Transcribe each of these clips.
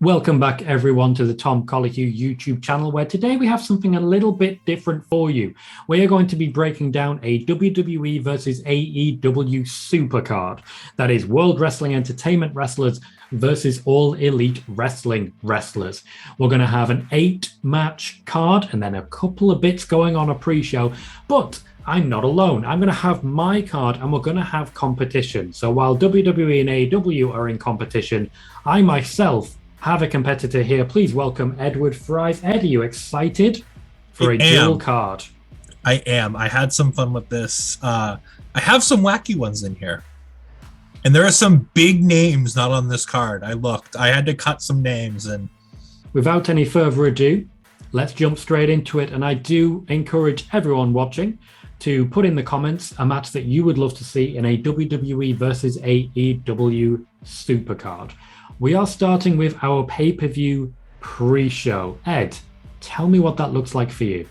Welcome back, everyone, to the Tom Colohue YouTube channel, where today we have something a little bit different for you. We are going to be breaking down a WWE versus AEW Supercard. That is World Wrestling Entertainment wrestlers versus All Elite Wrestling wrestlers. We're going to have an 8-match card and then a couple of bits going on a pre-show, but I'm not alone. I'm going to have my card and we're going to have competition. So while WWE and AEW are in competition, I myself have a competitor here. Please welcome Edward Fries. Ed, are you excited for a dual card? I am. I had some fun with this. I have some wacky ones in here. And there are some big names not on this card. I looked. I had to cut some names. And without any further ado, let's jump straight into it. And I do encourage everyone watching to put in the comments a match that you would love to see in a WWE versus AEW Supercard. We are starting with our pay-per-view pre-show. Ed, tell me what that looks like for you.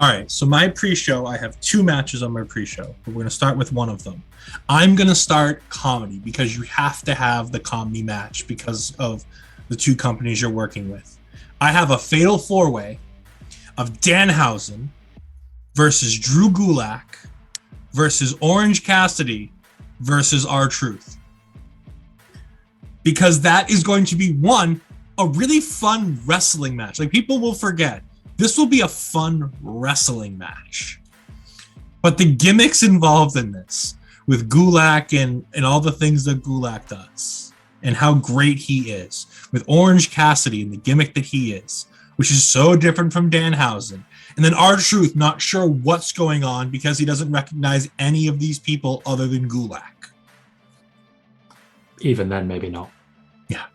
All right, so my pre-show, I have 2 matches on my pre-show, but we're going to start with one of them. I'm going to start comedy because you have to have the comedy match because of the 2 companies you're working with. I have a fatal 4-way of Danhausen versus Drew Gulak versus Orange Cassidy versus R-Truth. Because that is going to be, a really fun wrestling match. Like, people will forget. This will be a fun wrestling match. But the gimmicks involved in this, with Gulak and all the things that Gulak does, and how great he is, with Orange Cassidy and the gimmick that he is, which is so different from Danhausen. And then R-Truth, not sure what's going on because he doesn't recognize any of these people other than Gulak. Even then, maybe not. Yeah.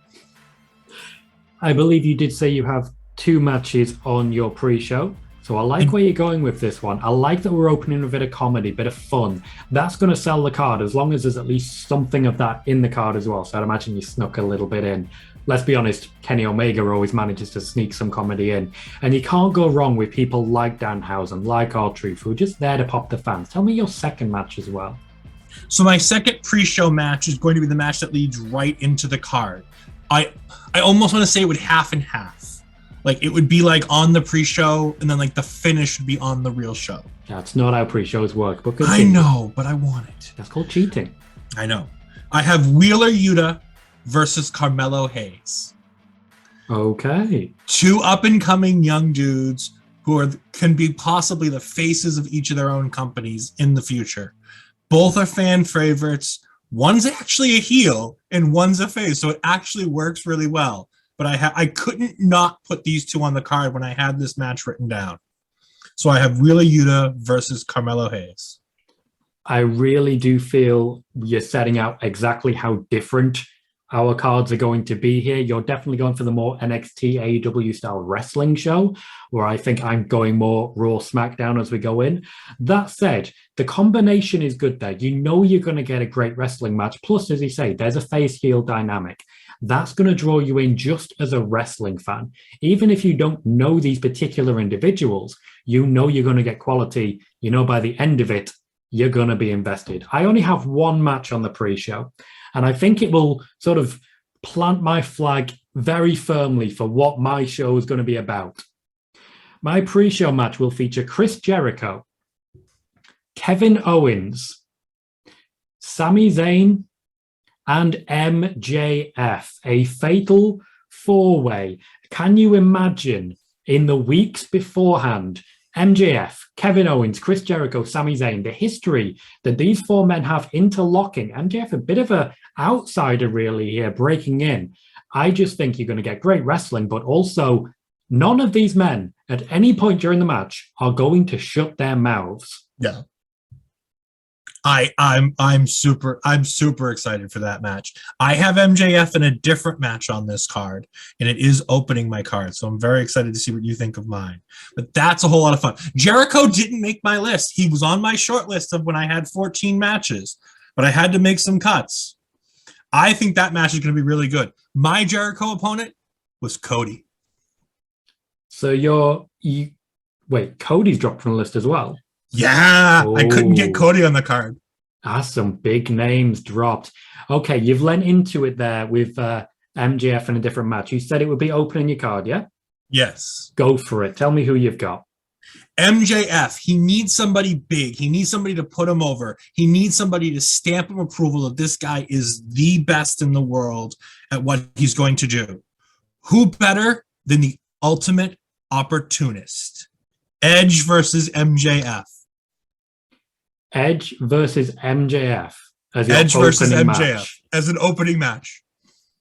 I believe you did say you have 2 matches on your pre-show. So I like where you're going with this one. I like that we're opening with a bit of comedy, bit of fun. That's going to sell the card as long as there's at least something of that in the card as well. So I'd imagine you snuck a little bit in. Let's be honest, Kenny Omega always manages to sneak some comedy in. And you can't go wrong with people like Danhausen, like R-Truth, who are just there to pop the fans. Tell me your second match as well. So my second pre-show match is going to be the match that leads right into the card. I almost want to say it would half and half. Like, it would be like on the pre-show and then like the finish would be on the real show. That's not how pre-shows work, but continue. I know, but I want it. That's called cheating. I know. I have Wheeler Yuta versus Carmelo Hayes. Okay. 2 up-and-coming young dudes who can be possibly the faces of each of their own companies in the future. Both are fan favorites. One's actually a heel and one's a face, so it actually works really well. But I couldn't not put these 2 on the card when I had this match written down. So I have Wheeler Yuta versus Carmelo Hayes. I really do feel you're setting out exactly how different our cards are going to be here. You're definitely going for the more NXT AEW style wrestling show, where I think I'm going more Raw SmackDown as we go in. That said, the combination is good there. You know you're going to get a great wrestling match. Plus, as you say, there's a face-heel dynamic. That's going to draw you in just as a wrestling fan. Even if you don't know these particular individuals, you know you're going to get quality. You know by the end of it, you're going to be invested. I only have 1 match on the pre-show. And I think it will sort of plant my flag very firmly for what my show is going to be about. My pre-show match will feature Chris Jericho, Kevin Owens, Sami Zayn, and MJF, a fatal 4-way. Can you imagine in the weeks beforehand, MJF, Kevin Owens, Chris Jericho, Sami Zayn, the history that these 4 men have interlocking. MJF, a bit of an outsider really here, breaking in. I just think you're going to get great wrestling, but also none of these men at any point during the match are going to shut their mouths. Yeah. I'm super excited for that match. I have MJF in a different match on this card, and it is opening my card, so I'm very excited to see what you think of mine. But that's a whole lot of fun. Jericho didn't make my list. He was on my short list of when I had 14 matches, but I had to make some cuts. I think that match is going to be really good. My Jericho opponent was Cody. So wait, Cody's dropped from the list as well? Yeah, I couldn't get Cody on the card. Some big names dropped. Okay, you've lent into it there with MJF in a different match. You said it would be opening your card, yeah? Yes. Go for it. Tell me who you've got. MJF, he needs somebody big. He needs somebody to put him over. He needs somebody to stamp him approval that this guy is the best in the world at what he's going to do. Who better than the ultimate opportunist? Edge versus MJF. Edge versus MJF as your Edge versus opening MJF match. as an opening match.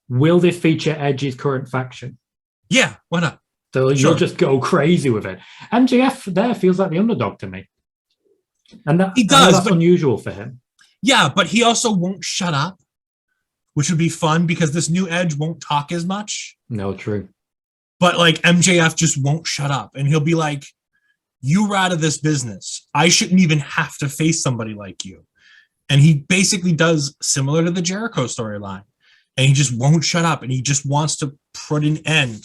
Will this feature Edge's current faction? Yeah, why not? So Sure. you'll just go crazy with it. MJF there feels like the underdog to me. And that, He does, that's but- unusual for him. Yeah, but he also won't shut up, which would be fun because this new Edge won't talk as much. No, true. But like MJF just won't shut up. And he'll be like, you were out of this business. I shouldn't even have to face somebody like you. And he basically does similar to the Jericho storyline. And he just won't shut up. And he just wants to put an end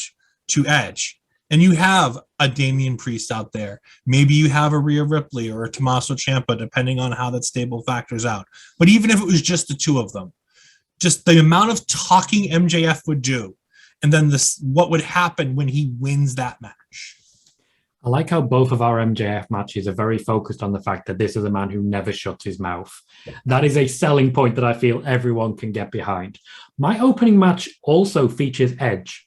to Edge. And you have a Damian Priest out there. Maybe you have a Rhea Ripley or a Tommaso Ciampa, depending on how that stable factors out. But even if it was just the two of them, just the amount of talking MJF would do, and then this, what would happen when he wins that match. I like how both of our MJF matches are very focused on the fact that this is a man who never shuts his mouth. That is a selling point that I feel everyone can get behind. My opening match also features Edge.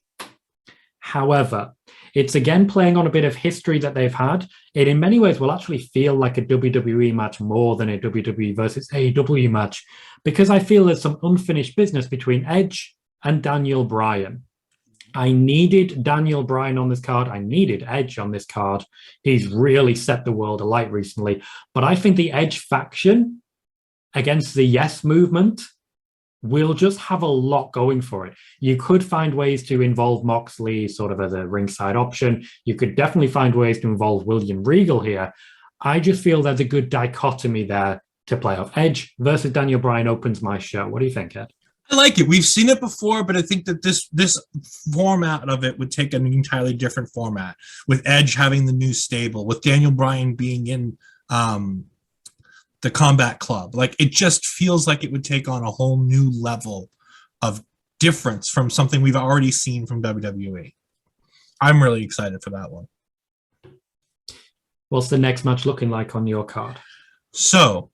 However, it's again playing on a bit of history that they've had. It in many ways will actually feel like a WWE match more than a WWE versus AEW match, because I feel there's some unfinished business between Edge and Daniel Bryan. I needed Daniel Bryan on this card. I needed Edge on this card. He's really set the world alight recently. But I think the Edge faction against the Yes movement will just have a lot going for it. You could find ways to involve Moxley sort of as a ringside option. You could definitely find ways to involve William Regal here. I just feel there's a good dichotomy there to play off. Edge versus Daniel Bryan opens my show. What do you think, Ed? I like it. We've seen it before, but I think that this format of it would take an entirely different format, with Edge having the new stable, with Daniel Bryan being in the Combat Club. Like, it just feels like it would take on a whole new level of difference from something we've already seen from WWE. I'm really excited for that one. What's the next match looking like on your card? So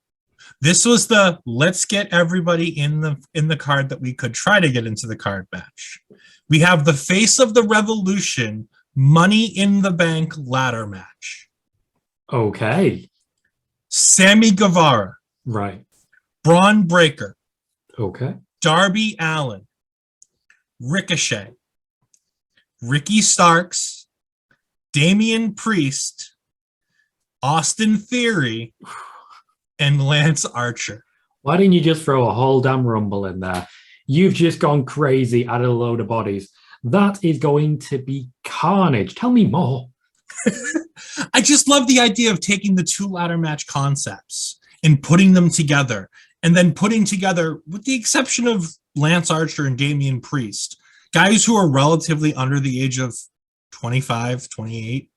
this was the let's get everybody in the card that we could try to get into the card match. We have the Face of the Revolution Money in the Bank ladder match. Okay. Sammy Guevara, Right. Braun Breaker, Okay. Darby Allin, Ricochet, Ricky Starks, Damian Priest, Austin Theory, and Lance Archer. Why didn't you just throw a whole damn Rumble in there? You've just gone crazy, added a load of bodies. That is going to be carnage. Tell me more. I just love the idea of taking the two ladder match concepts and putting them together, and then putting together, with the exception of Lance Archer and Damian Priest, guys who are relatively under the age of 25, 28,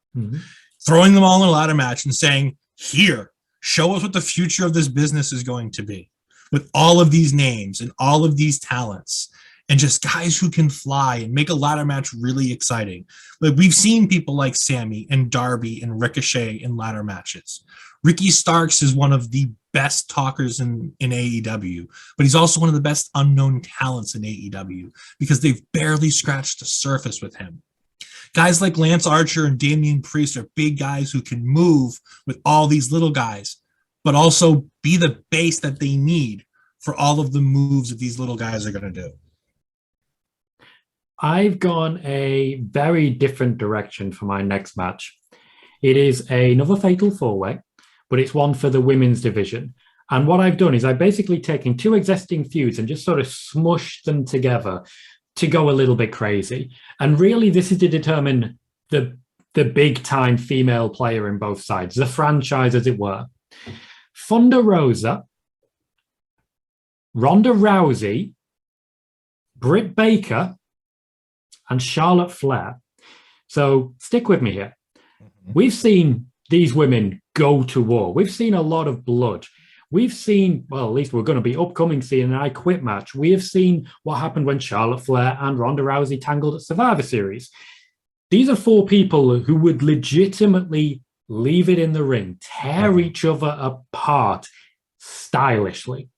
throwing them all in a ladder match and saying, here, show us what the future of this business is going to be, with all of these names and all of these talents, and just guys who can fly and make a ladder match really exciting. Like, we've seen people like Sammy and Darby and Ricochet in ladder matches. Ricky Starks is one of the best talkers in AEW, but he's also one of the best unknown talents in AEW because they've barely scratched the surface with him. Guys like Lance Archer and Damian Priest are big guys who can move with all these little guys, but also be the base that they need for all of the moves that these little guys are going to do. I've gone a very different direction for my next match. It is another fatal four-way, but it's one for the women's division. And what I've done is I've basically taken two existing feuds and just sort of smushed them together to go a little bit crazy. And really, this is to determine the big-time female player in both sides, the franchise, as it were. Thunder Rosa, Ronda Rousey, Brit Baker, and Charlotte Flair. So stick with me here. We've seen these women go to war. We've seen a lot of blood. We've seen, well, at least we're going to be upcoming seeing an I Quit match. We have seen what happened when Charlotte Flair and Ronda Rousey tangled at Survivor Series. These are four people who would legitimately leave it in the ring, tear each other apart stylishly.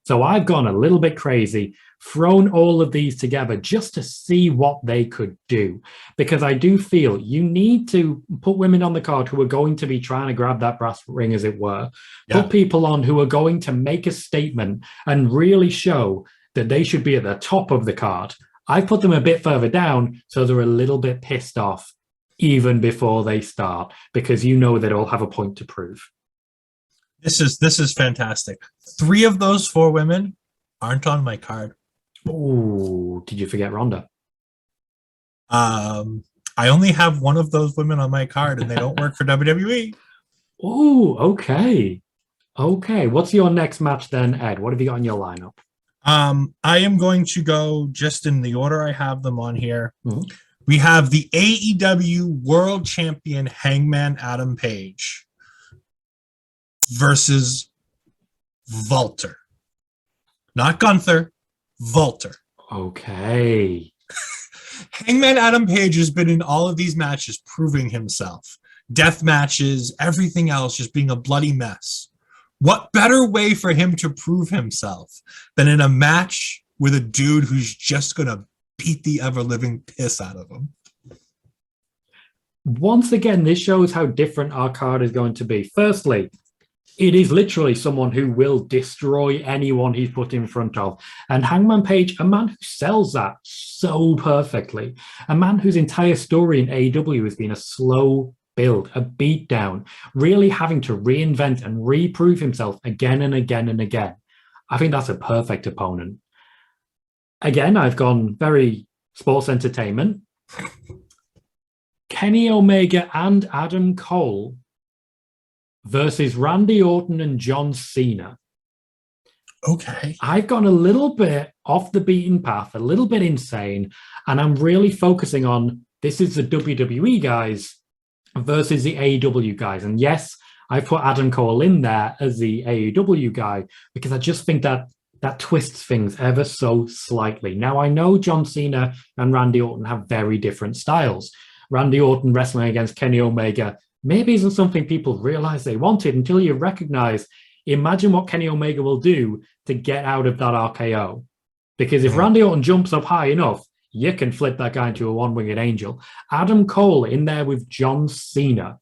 So I've gone a little bit crazy, thrown all of these together just to see what they could do. Because I do feel you need to put women on the card who are going to be trying to grab that brass ring, as it were. Yeah. Put people on who are going to make a statement and really show that they should be at the top of the card. I put them a bit further down so they're a little bit pissed off even before they start, because you know they'll have a point to prove. This is fantastic. 3 of those 4 women aren't on my card. Oh, did you forget Ronda? I only have one of those women on my card, and they don't work for WWE. Oh, okay. Okay. What's your next match then, Ed? What have you got in your lineup? I am going to go just in the order I have them on here. Mm-hmm. We have the AEW World Champion Hangman Adam Page versus Walter. Not Gunther, Walter. Okay. Hangman Adam Page has been in all of these matches proving himself. Death matches, everything else just being a bloody mess. What better way for him to prove himself than in a match with a dude who's just going to beat the ever-living piss out of him? Once again, this shows how different our card is going to be. Firstly, it is literally someone who will destroy anyone he's put in front of. And Hangman Page, a man who sells that so perfectly, a man whose entire story in AEW has been a slow build, a beatdown, really having to reinvent and reprove himself again and again and again. I think that's a perfect opponent. Again, I've gone very sports entertainment. Kenny Omega and Adam Cole versus Randy Orton and John Cena. Okay. I've gone a little bit off the beaten path, a little bit insane, and I'm really focusing on this is the WWE guys versus the AEW guys. And yes, I put Adam Cole in there as the AEW guy because I just think that twists things ever so slightly. Now, I know John Cena and Randy Orton have very different styles. Randy Orton wrestling against Kenny Omega maybe isn't something people realize they wanted until you recognize, imagine what Kenny Omega will do to get out of that RKO. Because if Randy Orton jumps up high enough, you can flip that guy into a one-winged angel. Adam Cole in there with John Cena.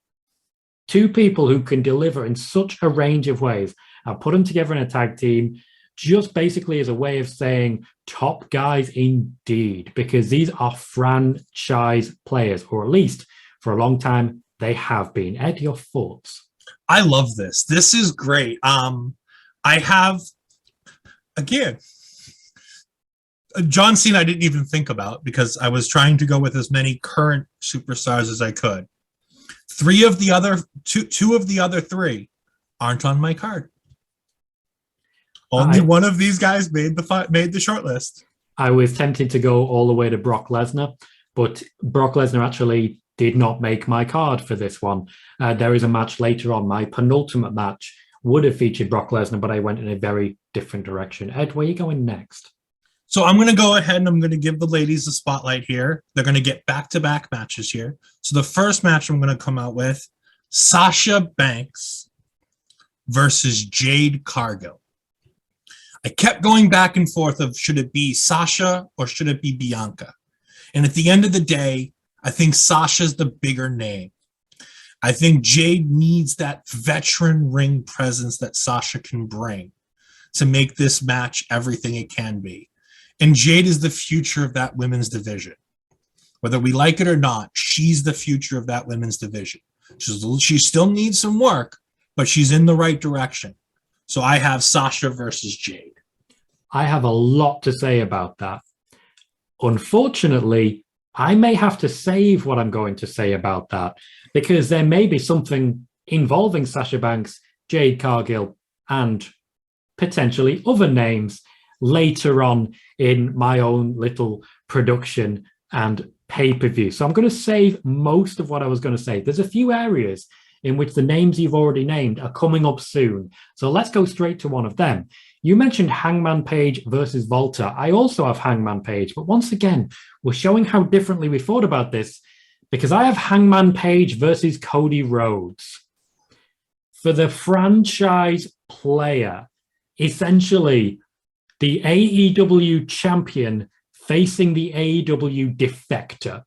2 people who can deliver in such a range of ways. I'll put them together in a tag team just basically as a way of saying top guys indeed, because these are franchise players, or at least for a long time, they have been. Ed, your thoughts? I love this. This is great. I have, again, John Cena I didn't even think about because I was trying to go with as many current superstars as I could. 2 of the other 3 aren't on my card. Only one of these guys made the short list. I was tempted to go all the way to Brock Lesnar, but Brock Lesnar actually did not make my card for this one. There is a match later on. My penultimate match would have featured Brock Lesnar, but I went in a very different direction. Ed, where are you going next? So I'm going to go ahead and I'm going to give the ladies the spotlight here. They're going to get back-to-back matches here. So the first match I'm going to come out with, Sasha Banks versus Jade Cargill. I kept going back and forth of should it be Sasha or should it be Bianca? And at the end of the day, I think Sasha's the bigger name. I think Jade needs that veteran ring presence that Sasha can bring to make this match everything it can be. And Jade is the future of that women's division. Whether we like it or not, she's the future of that women's division. She still needs some work, but she's in the right direction. So I have Sasha versus Jade. I have a lot to say about that. Unfortunately, I may have to save what I'm going to say about that because there may be something involving Sasha Banks, Jade Cargill, and potentially other names later on in my own little production and pay-per-view. So I'm going to save most of what I was going to say. There's a few areas in which the names you've already named are coming up soon. So let's go straight to one of them. You mentioned Hangman Page versus Volta. I also have Hangman Page, but once again, we're showing how differently we thought about this because I have Hangman Page versus Cody Rhodes. For the franchise player, essentially the AEW champion facing the AEW defector,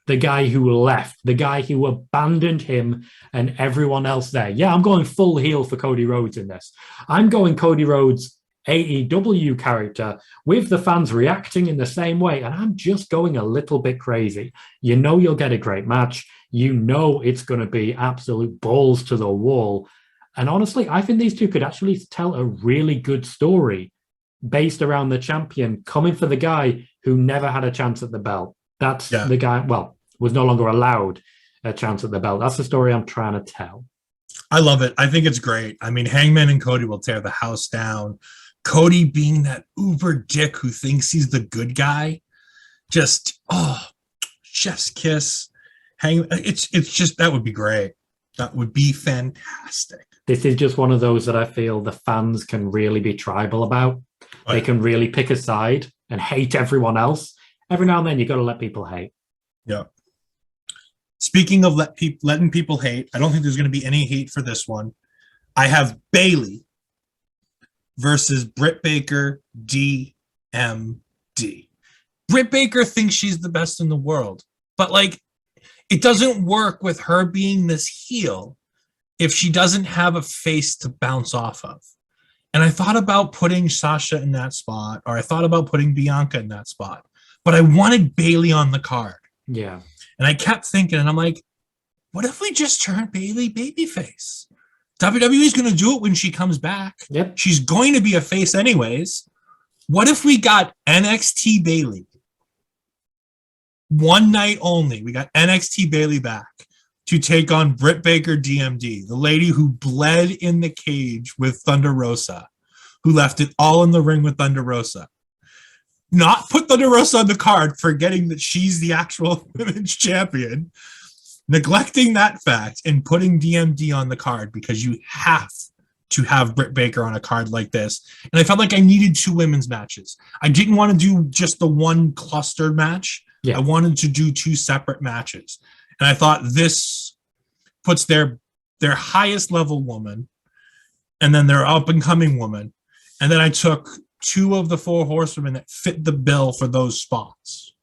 the guy who left, the guy who abandoned him and everyone else there. Yeah, I'm going full heel for Cody Rhodes in this. I'm going Cody Rhodes AEW character with the fans reacting in the same way. And I'm just going a little bit crazy. You know you'll get a great match. You know it's going to be absolute balls to the wall. And honestly, I think these two could actually tell a really good story based around the champion coming for the guy who never had a chance at the belt. That's the guy, well, was no longer allowed a chance at the belt. That's the story I'm trying to tell. I love it. I think it's great. I mean, Hangman and Cody will tear the house down. Cody being that uber dick who thinks he's the good guy. Just, chef's kiss. It's just, that would be great. That would be fantastic. This is just one of those that I feel the fans can really be tribal about. Right. They can really pick a side and hate everyone else. Every now and then, you got to let people hate. Yeah. Speaking of letting people hate, I don't think there's going to be any hate for this one. I have Bayley versus Brit Baker, DMD. Brit Baker thinks she's the best in the world, but like, it doesn't work with her being this heel if she doesn't have a face to bounce off of. And I thought about putting Sasha in that spot, or I thought about putting Bianca in that spot, but I wanted Bayley on the card. Yeah. And I kept thinking, and I'm like, what if we just turn Bayley babyface? WWE's going to do it when she comes back. Yep. She's going to be a face anyways. What if we got NXT Bayley? One night only. We got NXT Bayley back to take on Brit Baker DMD, the lady who bled in the cage with Thunder Rosa, who left it all in the ring with Thunder Rosa. Not put Thunder Rosa on the card, forgetting that she's the actual women's champion, neglecting that fact and putting DMD on the card because you have to have Brit Baker on a card like this. And I felt like I needed two women's matches. I didn't want to do just the one clustered match. Yeah. I wanted to do two separate matches. And I thought this puts their highest level woman and then their up and coming woman. And then I took two of the four horsewomen that fit the bill for those spots.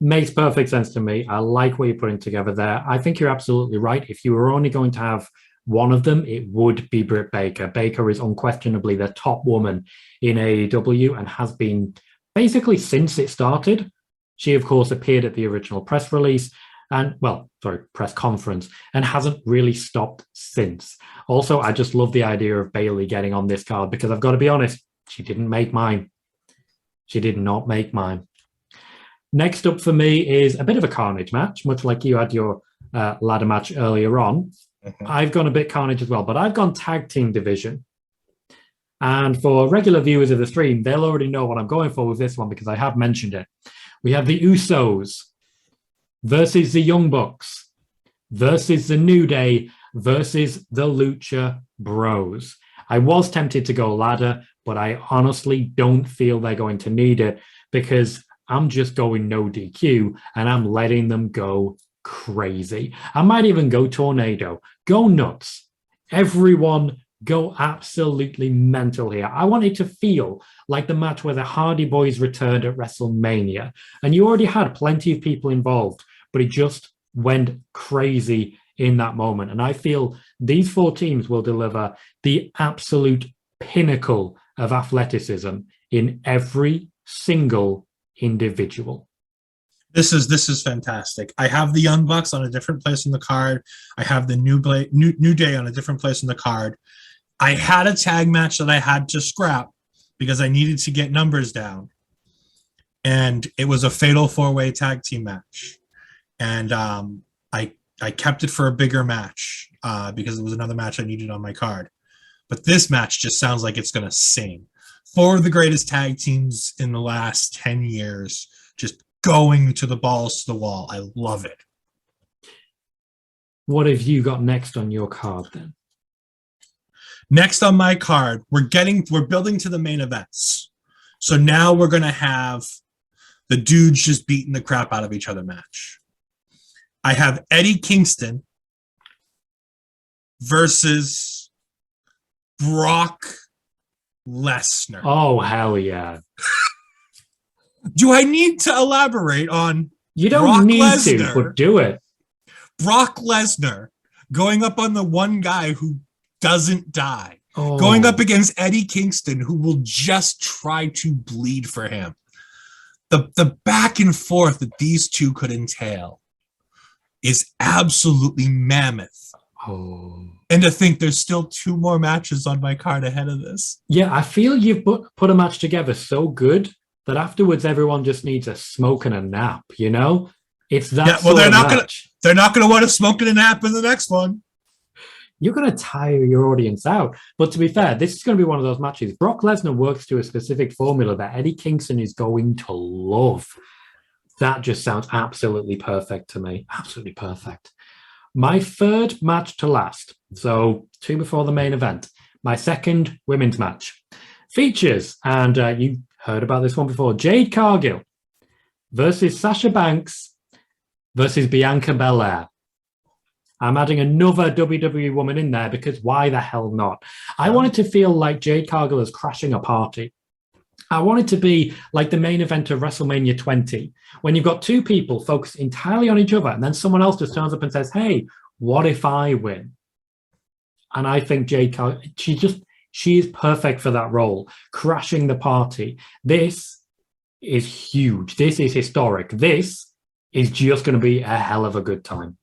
Makes perfect sense to me. I like what you're putting together there. I think you're absolutely right. If you were only going to have one of them, it would be Brit Baker. Baker is unquestionably the top woman in AEW and has been basically since it started. She, of course, appeared at the original press release and, press conference, and hasn't really stopped since. Also, I just love the idea of Bayley getting on this card because I've got to be honest, she didn't make mine. She did not make mine. Next up for me is a bit of a carnage match, much like you had your ladder match earlier on. Mm-hmm. I've gone a bit carnage as well, but I've gone tag team division. And for regular viewers of the stream, they'll already know what I'm going for with this one because I have mentioned it. We have the Usos versus the Young Bucks versus the New Day versus the Lucha Bros. I was tempted to go ladder, but I honestly don't feel they're going to need it because I'm just going no DQ and I'm letting them go crazy. I might even go tornado. Go nuts. Everyone go absolutely mental here. I want it to feel like the match where the Hardy Boys returned at WrestleMania. And you already had plenty of people involved, but it just went crazy in that moment. And I feel these four teams will deliver the absolute pinnacle of athleticism in every single individual. This is fantastic. I have the Young Bucks on a different place in the card. I have the New Day on a different place in the card. I had a tag match that I had to scrap because I needed to get numbers down. And it was a fatal four-way tag team match. And I kept it for a bigger match because it was another match I needed on my card. But this match just sounds like it's going to sing. Four of the greatest tag teams in the last 10 years, just going to the balls to the wall. I love it. What have you got next on your card then? Next on my card, we're building to the main events. So now we're going to have the dudes just beating the crap out of each other match. I have Eddie Kingston versus Brock Lesnar. Oh, hell yeah. Do I need to elaborate on You don't Brock need Lesnar, to, but do it. Brock Lesnar going up on the one guy who doesn't die. Oh. Going up against Eddie Kingston, who will just try to bleed for him. The back and forth that these two could entail is absolutely mammoth. Oh. And to think there's still 2 more matches on my card ahead of this. Yeah, I feel you've put a match together so good that afterwards everyone just needs a smoke and a nap, you know? It's that they're not gonna want to smoke and a nap in the next one. You're going to tire your audience out. But to be fair, this is going to be one of those matches. Brock Lesnar works to a specific formula that Eddie Kingston is going to love. That just sounds absolutely perfect to me. Absolutely perfect. My third match to last, so 2 before the main event, my second women's match features, and you heard about this one before, Jade Cargill versus Sasha Banks versus Bianca Belair. I'm adding another WWE woman in there because why the hell not? I want it to feel like Jade Cargill is crashing a party. I want it to be like the main event of WrestleMania 20, when you've got 2 people focused entirely on each other, and then someone else just turns up and says, hey, what if I win? And I think Jade Cargill, she is perfect for that role, crashing the party. This is huge. This is historic. This is just going to be a hell of a good time.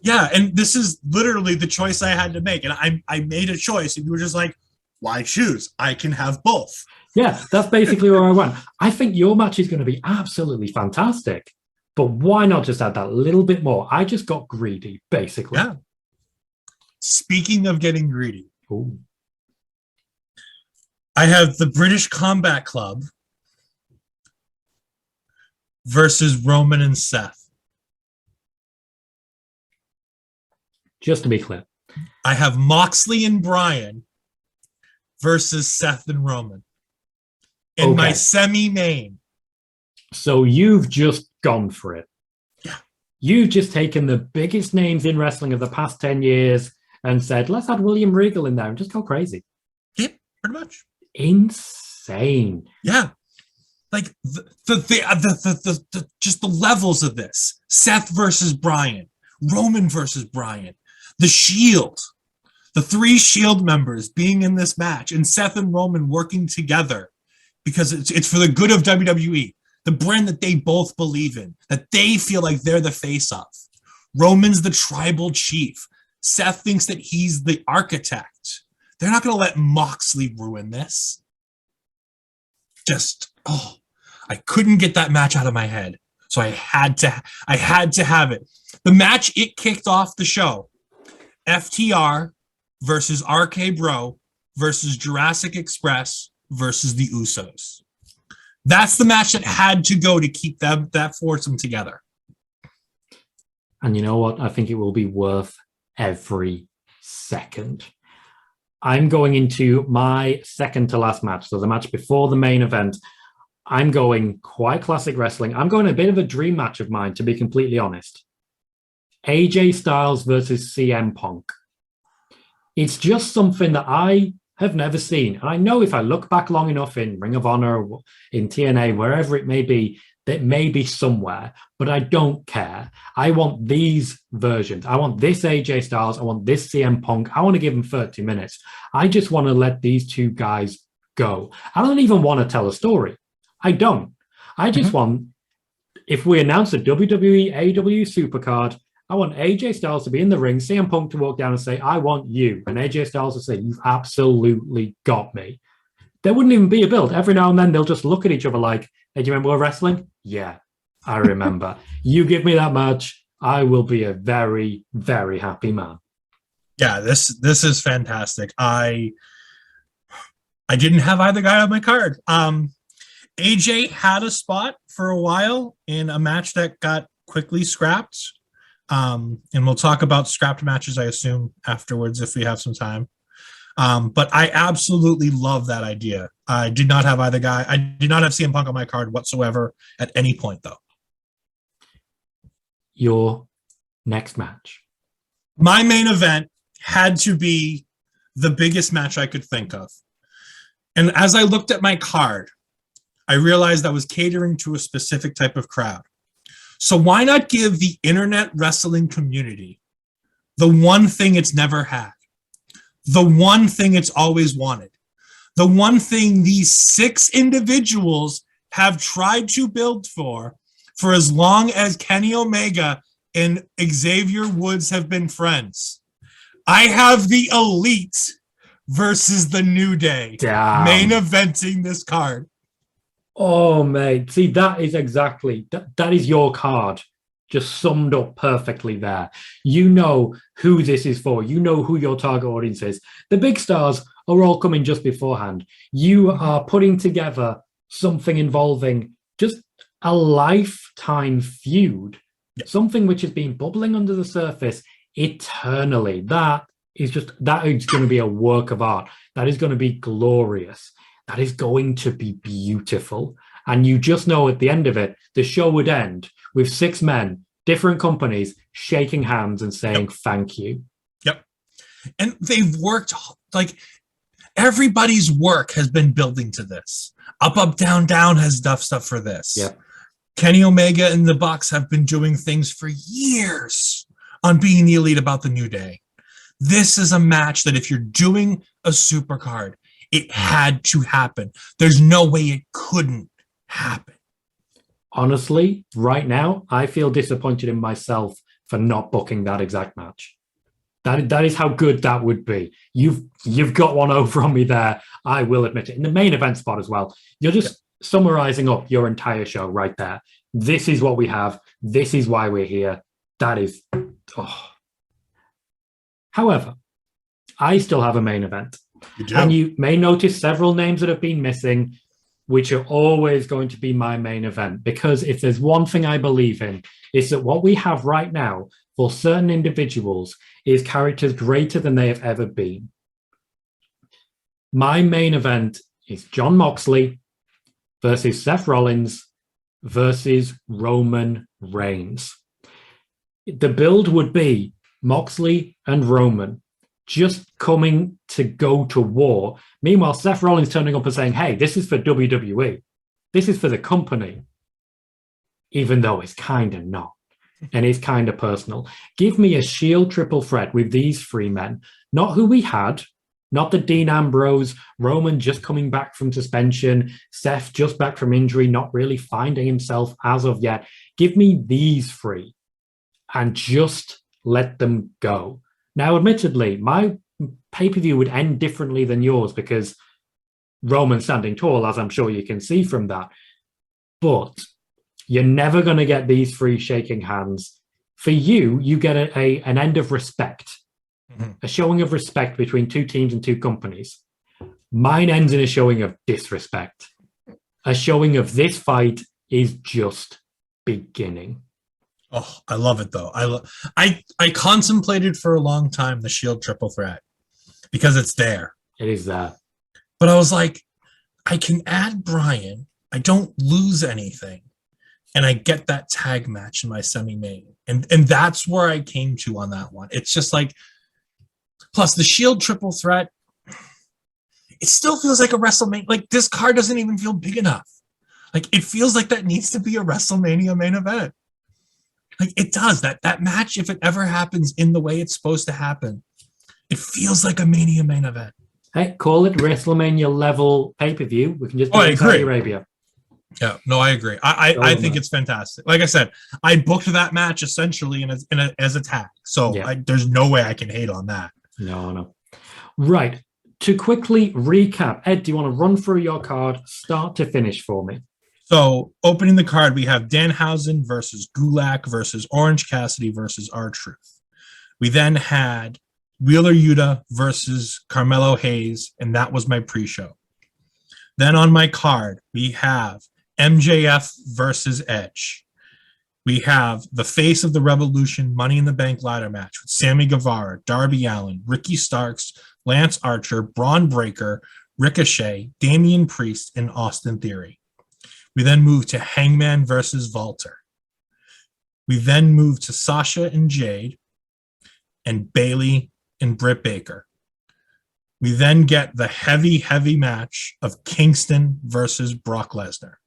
Yeah, and this is literally the choice I had to make. And I made a choice, and you were just like, why choose? I can have both. Yeah, that's basically where I went. I think your match is going to be absolutely fantastic. But why not just add that little bit more? I just got greedy, basically. Yeah. Speaking of getting greedy, Ooh. I have the British Combat Club versus Roman and Seth. Just to be clear. I have Moxley and Bryan versus Seth and Roman in my semi-main. So you've just gone for it. Yeah. You've just taken the biggest names in wrestling of the past 10 years and said, let's add William Regal in there and just go crazy. Yeah, pretty much. Insane. Yeah. Like the just the levels of this. Seth versus Bryan, Roman versus Bryan, the Shield, the 3 Shield members being in this match, and Seth and Roman working together because it's for the good of WWE, the brand that they both believe in, that they feel like they're the face of. Roman's the tribal chief. Seth thinks that he's the architect. They're not going to let Moxley ruin this. I couldn't get that match out of my head. So I had to have it. The match, it kicked off the show. FTR versus RK Bro versus Jurassic Express versus the Usos. That's the match that had to go to keep that foursome together. And you know what? I think it will be worth every second. I'm going into my second to last match. So the match before the main event. I'm going quite classic wrestling. I'm going a bit of a dream match of mine, to be completely honest. AJ Styles versus CM Punk. It's just something that I have never seen. And I know if I look back long enough in Ring of Honor, or in TNA, wherever it may be, that may be somewhere, but I don't care. I want these versions. I want this AJ Styles. I want this CM Punk. I want to give them 30 minutes. I just want to let these 2 guys go. I don't even want to tell a story. I don't. I just want, if we announce a WWE AEW Supercard, I want AJ Styles to be in the ring, CM Punk to walk down and say, I want you. And AJ Styles to say, you've absolutely got me. There wouldn't even be a build. Every now and then they'll just look at each other like, hey, do you remember we're wrestling? Yeah, I remember. You give me that match, I will be a very, very happy man. Yeah, this is fantastic. I didn't have either guy on my card. AJ had a spot for a while in a match that got quickly scrapped. And we'll talk about scrapped matches, I assume, afterwards if we have some time. But I absolutely love that idea. I did not have either guy. I did not have CM Punk on my card whatsoever at any point, though. Your next match. My main event had to be the biggest match I could think of. And as I looked at my card, I realized I was catering to a specific type of crowd. So why not give the internet wrestling community the one thing it's never had, the one thing it's always wanted, the one thing these 6 individuals have tried to build for as long as Kenny Omega and Xavier Woods have been friends. I have the Elite versus the New Day. Damn. Main eventing this card. Oh, mate. See, that is exactly, that is your card. Just summed up perfectly there. You know who this is for. You know who your target audience is. The big stars are all coming just beforehand. You are putting together something involving just a lifetime feud, something which has been bubbling under the surface eternally. That is going to be a work of art. That is going to be glorious. That is going to be beautiful. And you just know at the end of it, the show would end with 6 men, different companies, shaking hands and saying, thank you. Yep. And they've worked, like, everybody's work has been building to this. Up, Up, Down, Down has done stuff for this. Yep. Kenny Omega and the Bucks have been doing things for years on being the Elite about the New Day. This is a match that if you're doing a Supercard, it had to happen. There's no way it couldn't happen. Honestly, right now, I feel disappointed in myself for not booking that exact match. That is how good that would be. You've got one over on me there. I will admit it. In the main event spot as well, you're just summarizing up your entire show right there. This is what we have. This is why we're here. That is... Oh. However, I still have a main event. You do? And you may notice several names that have been missing, which are always going to be my main event. Because if there's one thing I believe in, is that what we have right now for certain individuals is characters greater than they have ever been. My main event is Jon Moxley versus Seth Rollins versus Roman Reigns. The build would be Moxley and Roman just coming to go to war. Meanwhile, Seth Rollins turning up and saying, hey, this is for WWE. This is for the company. Even though it's kind of not. And it's kind of personal. Give me a Shield triple threat with these 3 men. Not who we had. Not the Dean Ambrose, Roman just coming back from suspension, Seth just back from injury, not really finding himself as of yet. Give me these 3 and just let them go. Now, admittedly, my pay-per-view would end differently than yours because Roman's standing tall, as I'm sure you can see from that. But you're never going to get these 3 shaking hands. For you, you get an end of respect. A showing of respect between 2 teams and 2 companies. Mine ends in a showing of disrespect. A showing of this fight is just beginning. Oh, I love it though. I contemplated for a long time the Shield triple threat because it's there. It is there. But I was like, I can add Bryan. I don't lose anything. And I get that tag match in my semi-main. And that's where I came to on that one. It's just like, plus the Shield triple threat, it still feels like a WrestleMania. Like this card doesn't even feel big enough. Like it feels like that needs to be a WrestleMania main event. Like it does. That match, if it ever happens in the way it's supposed to happen, it feels like a Mania main event. Hey, call it WrestleMania level pay-per-view. We can just do it in Saudi Arabia. Yeah, no, I agree. I think it's fantastic. Like I said, I booked that match essentially as a tag. So there's no way I can hate on that. No. Right. To quickly recap, Ed, do you want to run through your card start to finish for me? So opening the card, we have Danhausen versus Gulak versus Orange Cassidy versus R-Truth. We then had Wheeler Yuta versus Carmelo Hayes, and that was my pre-show. Then on my card, we have MJF versus Edge. We have the face of the Revolution Money in the Bank ladder match with Sammy Guevara, Darby Allin, Ricky Starks, Lance Archer, Braun Breaker, Ricochet, Damian Priest, and Austin Theory. We then move to Hangman versus Walter. We then move to Sasha and Jade and Bayley and Britt Baker. We then get the heavy match of Kingston versus Brock Lesnar.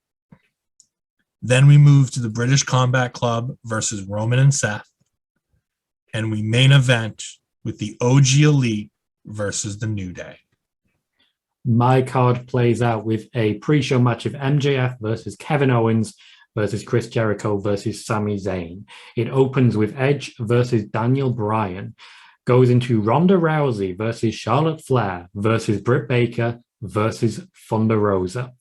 Then we move to the British Combat Club versus Roman and Seth. And we main event with the OG Elite versus the New Day. My card plays out with a pre-show match of MJF versus Kevin Owens versus Chris Jericho versus Sami Zayn. It opens with Edge versus Daniel Bryan, goes into Ronda Rousey versus Charlotte Flair versus Britt Baker versus Thunder Rosa.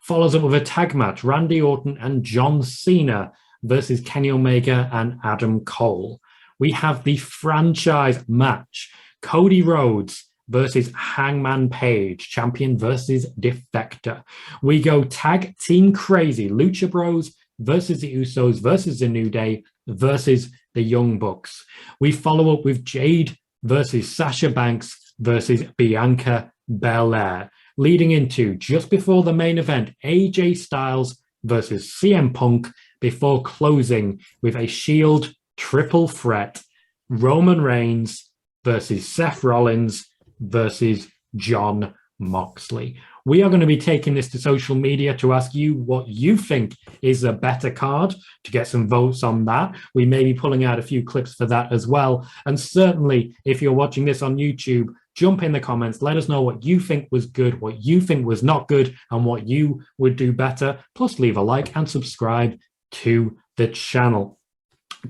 Follows up with a tag match, Randy Orton and John Cena versus Kenny Omega and Adam Cole. We have the franchise match, Cody Rhodes versus Hangman Page, champion versus Defector. We go tag team crazy, Lucha Bros versus the Usos versus the New Day versus the Young Bucks. We follow up with Jade versus Sasha Banks versus Bianca Belair, leading into, just before the main event, AJ Styles versus CM Punk, before closing with a Shield triple threat, Roman Reigns versus Seth Rollins versus Jon Moxley. We are going to be taking this to social media to ask you what you think is a better card, to get some votes on that. We may be pulling out a few clips for that as well. And certainly, if you're watching this on YouTube, jump in the comments. Let us know what you think was good, what you think was not good, and what you would do better. Plus, leave a like and subscribe to the channel.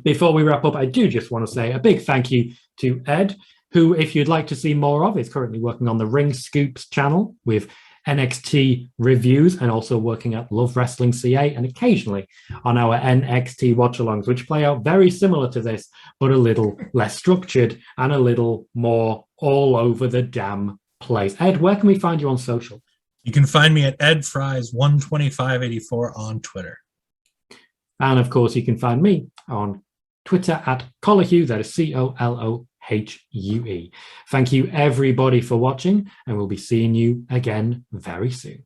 Before we wrap up, I do just want to say a big thank you to Ed, who, if you'd like to see more of, is currently working on the Ring Scoops channel with NXT reviews, and also working at Love Wrestling CA, and occasionally on our NXT watch-alongs, which play out very similar to this, but a little less structured and a little more all over the damn place. Ed, where can we find you on social? You can find me at edfries12584 on Twitter. And of course, you can find me on Twitter at Collohue, that is COLOHUE. Thank you, everybody, for watching, and we'll be seeing you again very soon.